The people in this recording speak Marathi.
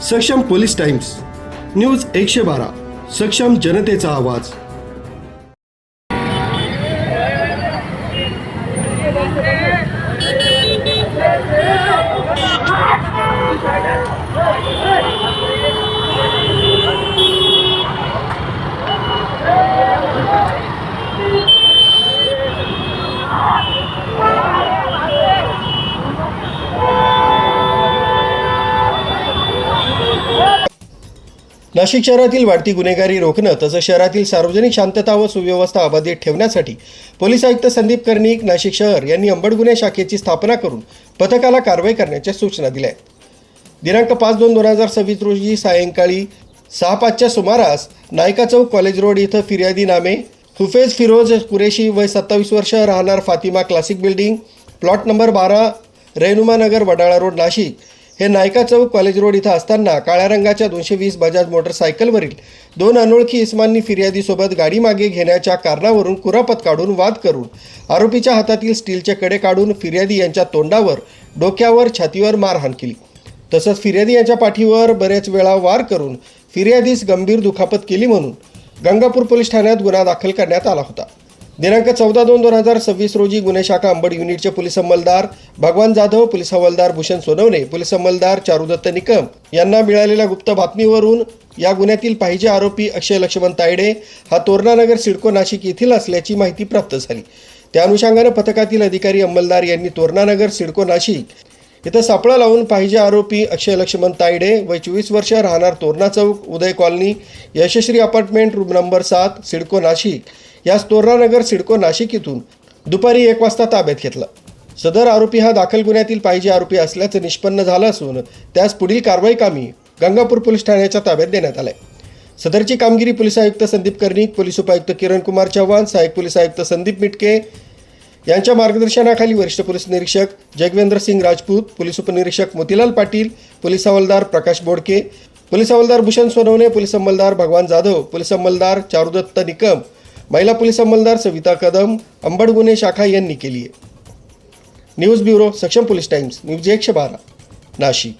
सक्षम पोलीस टाइम्स, न्यूज 112, सक्षम जनतेचा आवाज. नाशिक शहरातील वाढती गुन्हेगारी रोखणं तसंच शहरातील सार्वजनिक शांतता व सुव्यवस्था अबाधित ठेवण्यासाठी पोलीस आयुक्त संदीप कर्णिक, नाशिक शहर यांनी अंबड गुन्हे शाखेची स्थापना करून पथकाला कारवाई करण्याच्या सूचना दिल्या आहेत. दिनांक 5/2/2026 रोजी सायंकाळी 6:05च्या सुमारास नायका चौक कॉलेज रोड इथं फिर्यादी नामे हुफेज फिरोज कुरेशी वय 27 वर्ष, राहणार Fatima classic building, plot number 12, रेनुमा नगर, वडाळा रोड, नाशिक हे नायका चौक कॉलेज रोड इथं असताना काळ्या रंगाच्या 220 बजाज मोटरसायकलवरील 2 अनोळखी इसमांनी फिर्यादीसोबत गाडी मागे घेण्याच्या कारणावरून कुरापत काढून वाद करून आरोपीच्या हातातील स्टीलचे कडे काढून फिर्यादी यांच्या तोंडावर, डोक्यावर, छातीवर मारहाण केली. तसंच फिर्यादी यांच्या पाठीवर बरेच वेळा वार करून फिर्यादीस गंभीर दुखापत केली म्हणून गंगापूर पोलीस ठाण्यात गुन्हा दाखल करण्यात आला होता. दिनांक 14/2/2026 रोजी गुन्हे शाखा अंबड युनिटचे पोलीस अंमलदार भगवान जाधव, पोलीस हवालदार भूषण सोनवणे, पोलीस अंमलदार चारुदत्त निकम यांना मिळालेल्या गुप्त बातमीवरून या गुन्ह्यातील पाहिजे आरोपी अक्षय लक्ष्मण तायडे हा तोरणानगर सिडको नाशिक येथील असल्याची माहिती प्राप्त झाली. त्या अनुषंगाने पथकातील अधिकारी अंमलदार यांनी तोरणानगर सिडको नाशिक इथं सापळा लावून पाहिजे आरोपी अक्षय लक्ष्मण तायडे वय 24 वर्ष, राहणार Torana Chowk, Uday colony, Yashashri apartment, room number 7, CIDCO Nashik यास तोरणानगर सिडको नाशिक इथून दुपारी 1 वाजता ताब्यात घेतला. सदर आरोपी हा दाखल गुन्ह्यातील पाहिजे आरोपी असल्याचं निष्पन्न झालं असून त्यास पुढील कारवाई कामी गंगापूर पोलीस ठाण्याच्या ताब्यात देण्यात आलंय. सदरची कामगिरी पोलीस आयुक्त संदीप कर्णिक, पोलीस उपायुक्त किरण कुमार चव्हाण, सहाय्यक पोलीस आयुक्त संदीप मिटके यांच्या मार्गदर्शनाखाली वरिष्ठ पोलीस निरीक्षक जगवेंद्र सिंग राजपूत, पोलीस उपनिरीक्षक मोतीलाल पाटील, पोलीस हवालदार प्रकाश बोडके, पोलीस हवालदार भूषण सोनवणे, पोलीस अंमलदार भगवान जाधव, पोलीस अंमलदार चारुदत्त निकम, महिला पोलीस अंमलदार सविता कदम, अंबड गुन्हे शाखा यांनी केली आहे. न्यूज ब्युरो, सक्षम पोलीस टाइम्स, न्यूज 112, नाशिक.